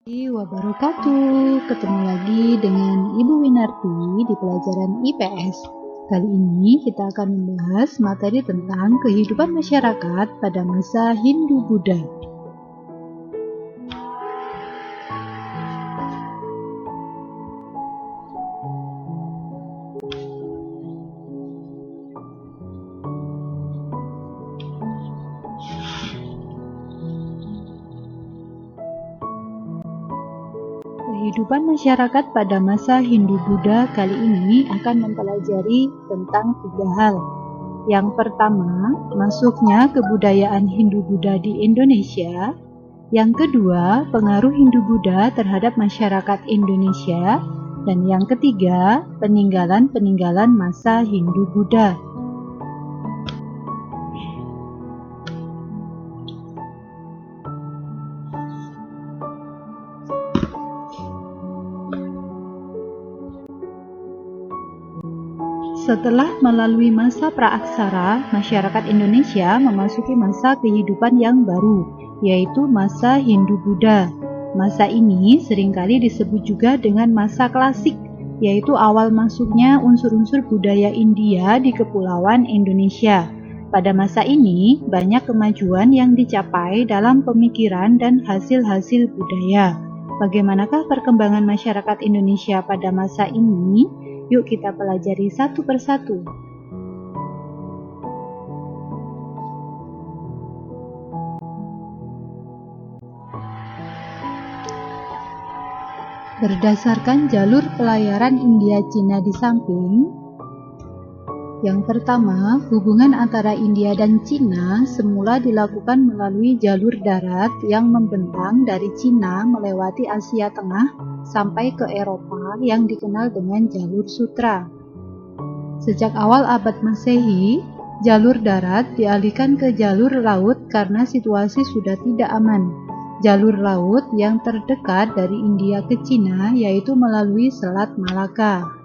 Wabarakatuh. Ketemu lagi dengan Ibu Winarti di pelajaran IPS. Kali ini kita akan membahas materi tentang kehidupan masyarakat pada masa Hindu-Buddha. Kehidupan masyarakat pada masa Hindu-Buddha kali ini akan mempelajari tentang 3 hal. Yang pertama, masuknya kebudayaan Hindu-Buddha di Indonesia. Yang kedua, pengaruh Hindu-Buddha terhadap masyarakat Indonesia. Dan yang ketiga, peninggalan-peninggalan masa Hindu-Buddha. Setelah melalui masa praaksara, masyarakat Indonesia memasuki masa kehidupan yang baru, yaitu masa Hindu-Buddha. Masa ini seringkali disebut juga dengan masa klasik, yaitu awal masuknya unsur-unsur budaya India di Kepulauan Indonesia. Pada masa ini, banyak kemajuan yang dicapai dalam pemikiran dan hasil-hasil budaya. Bagaimanakah perkembangan masyarakat Indonesia pada masa ini? Yuk kita pelajari satu persatu. Berdasarkan jalur pelayaran India-Cina di samping, yang pertama, hubungan antara India dan Cina semula dilakukan melalui jalur darat yang membentang dari Cina melewati Asia Tengah sampai ke Eropa yang dikenal dengan jalur sutra. Sejak awal abad Masehi, jalur darat dialihkan ke jalur laut karena situasi sudah tidak aman. Jalur laut yang terdekat dari India ke Cina yaitu melalui Selat Malaka.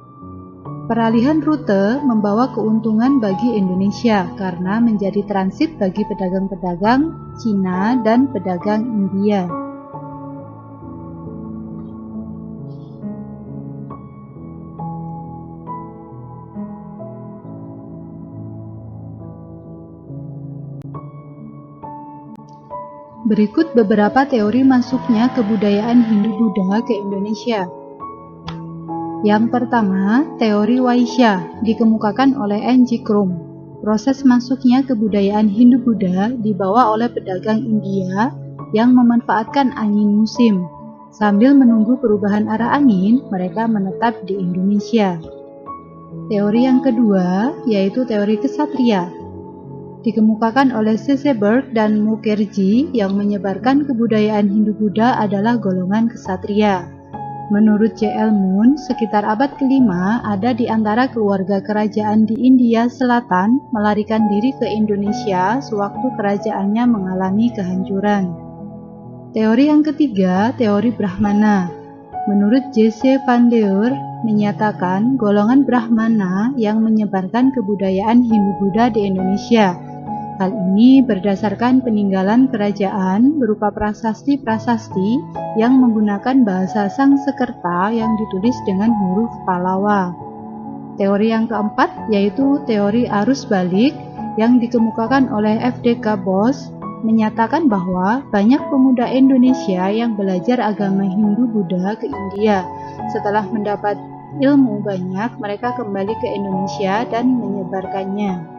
Peralihan rute membawa keuntungan bagi Indonesia karena menjadi transit bagi pedagang-pedagang Cina dan pedagang India. Berikut beberapa teori masuknya kebudayaan Hindu-Buddha ke Indonesia. Yang pertama, teori Vaishya dikemukakan oleh N.G. Krum. Proses masuknya kebudayaan Hindu-Buddha dibawa oleh pedagang India yang memanfaatkan angin musim. Sambil menunggu perubahan arah angin, mereka menetap di Indonesia. Teori yang kedua yaitu teori kesatria. Dikemukakan oleh C.C. Burke dan Mukherjee yang menyebarkan kebudayaan Hindu-Buddha adalah golongan kesatria. Menurut J.L. Moon, sekitar abad ke-5 ada di antara keluarga kerajaan di India Selatan melarikan diri ke Indonesia sewaktu kerajaannya mengalami kehancuran. Teori yang ketiga, teori Brahmana. Menurut J.C. Van Leur, menyatakan golongan Brahmana yang menyebarkan kebudayaan Hindu-Buddha di Indonesia. Hal ini berdasarkan peninggalan kerajaan berupa prasasti-prasasti yang menggunakan bahasa Sangsekerta yang ditulis dengan huruf Pallava. Teori yang keempat yaitu teori arus balik yang dikemukakan oleh F.D.K. Bose menyatakan bahwa banyak pemuda Indonesia yang belajar agama Hindu-Buddha ke India. Setelah mendapat ilmu banyak, mereka kembali ke Indonesia dan menyebarkannya.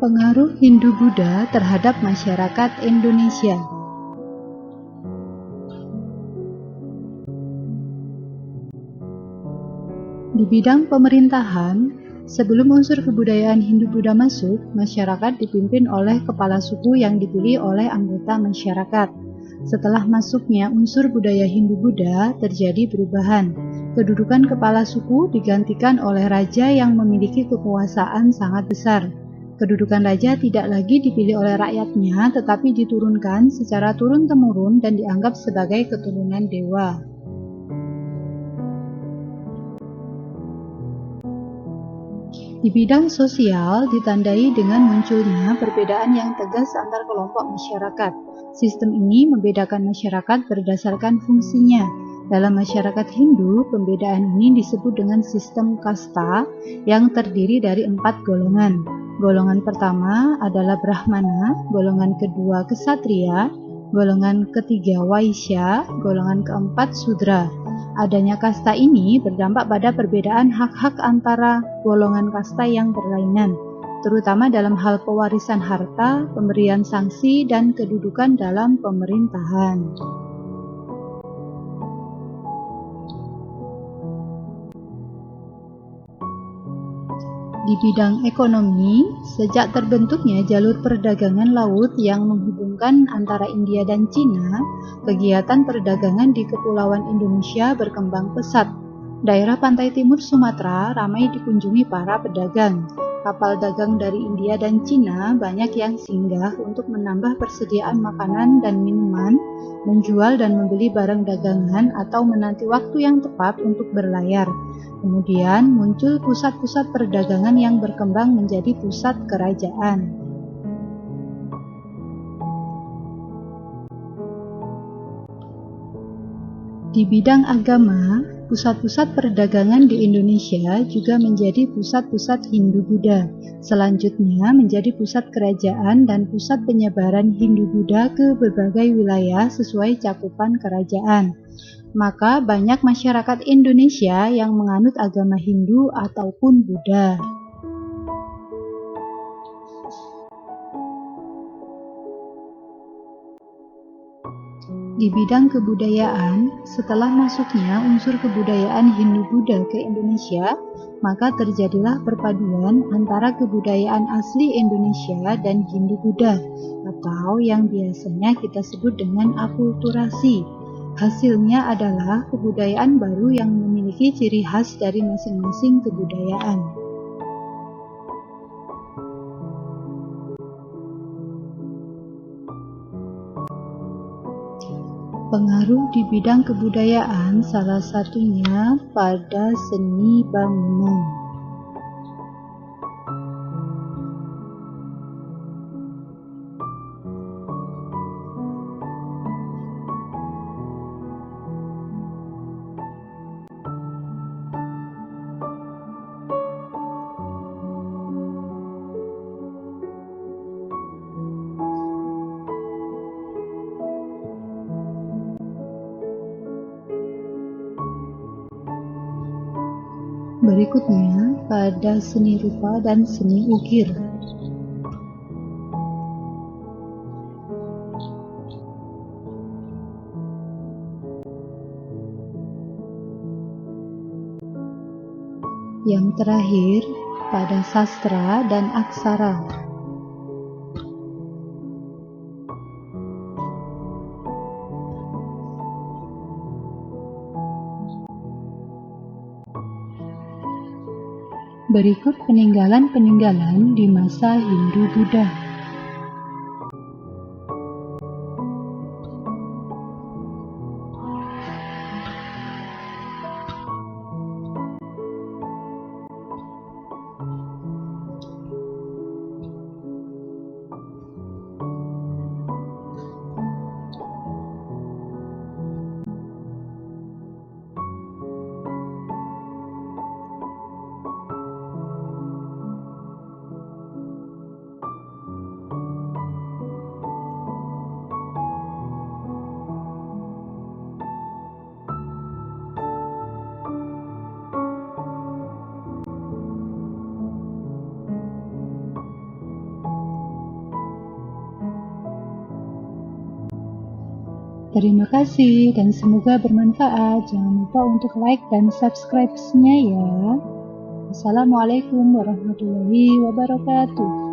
Pengaruh Hindu-Buddha terhadap masyarakat Indonesia. Di bidang pemerintahan, sebelum unsur kebudayaan Hindu-Buddha masuk, masyarakat dipimpin oleh kepala suku yang dipilih oleh anggota masyarakat. Setelah masuknya unsur budaya Hindu-Buddha, terjadi perubahan. Kedudukan kepala suku digantikan oleh raja yang memiliki kekuasaan sangat besar. Kedudukan raja tidak lagi dipilih oleh rakyatnya, tetapi diturunkan secara turun-temurun dan dianggap sebagai keturunan dewa. Di bidang sosial ditandai dengan munculnya perbedaan yang tegas antar kelompok masyarakat. Sistem ini membedakan masyarakat berdasarkan fungsinya. Dalam masyarakat Hindu, pembedaan ini disebut dengan sistem kasta yang terdiri dari 4 golongan. Golongan pertama adalah Brahmana, golongan kedua Ksatria, golongan ketiga Waisya, golongan keempat Sudra. Adanya kasta ini berdampak pada perbedaan hak-hak antara golongan kasta yang berlainan, terutama dalam hal pewarisan harta, pemberian sanksi, dan kedudukan dalam pemerintahan. Di bidang ekonomi, sejak terbentuknya jalur perdagangan laut yang menghubungkan antara India dan Cina, kegiatan perdagangan di Kepulauan Indonesia berkembang pesat. Daerah pantai timur Sumatera ramai dikunjungi para pedagang. Kapal dagang dari India dan Cina banyak yang singgah untuk menambah persediaan makanan dan minuman, menjual dan membeli barang dagangan, atau menanti waktu yang tepat untuk berlayar. Kemudian muncul pusat-pusat perdagangan yang berkembang menjadi pusat kerajaan. Di bidang agama, pusat-pusat perdagangan di Indonesia juga menjadi pusat-pusat Hindu-Buddha. Selanjutnya menjadi pusat kerajaan dan pusat penyebaran Hindu-Buddha ke berbagai wilayah sesuai cakupan kerajaan. Maka banyak masyarakat Indonesia yang menganut agama Hindu ataupun Buddha. Di bidang kebudayaan, setelah masuknya unsur kebudayaan Hindu-Buddha ke Indonesia, maka terjadilah perpaduan antara kebudayaan asli Indonesia dan Hindu-Buddha, atau yang biasanya kita sebut dengan akulturasi. Hasilnya adalah kebudayaan baru yang memiliki ciri khas dari masing-masing kebudayaan. Pengaruh di bidang kebudayaan salah satunya pada seni bangunan. Berikutnya pada seni rupa dan seni ukir. Yang terakhir pada sastra dan aksara. Berikut peninggalan-peninggalan di masa Hindu-Buddha. Terima kasih dan semoga bermanfaat. Jangan lupa untuk like dan subscribe-nya ya. Assalamualaikum warahmatullahi wabarakatuh.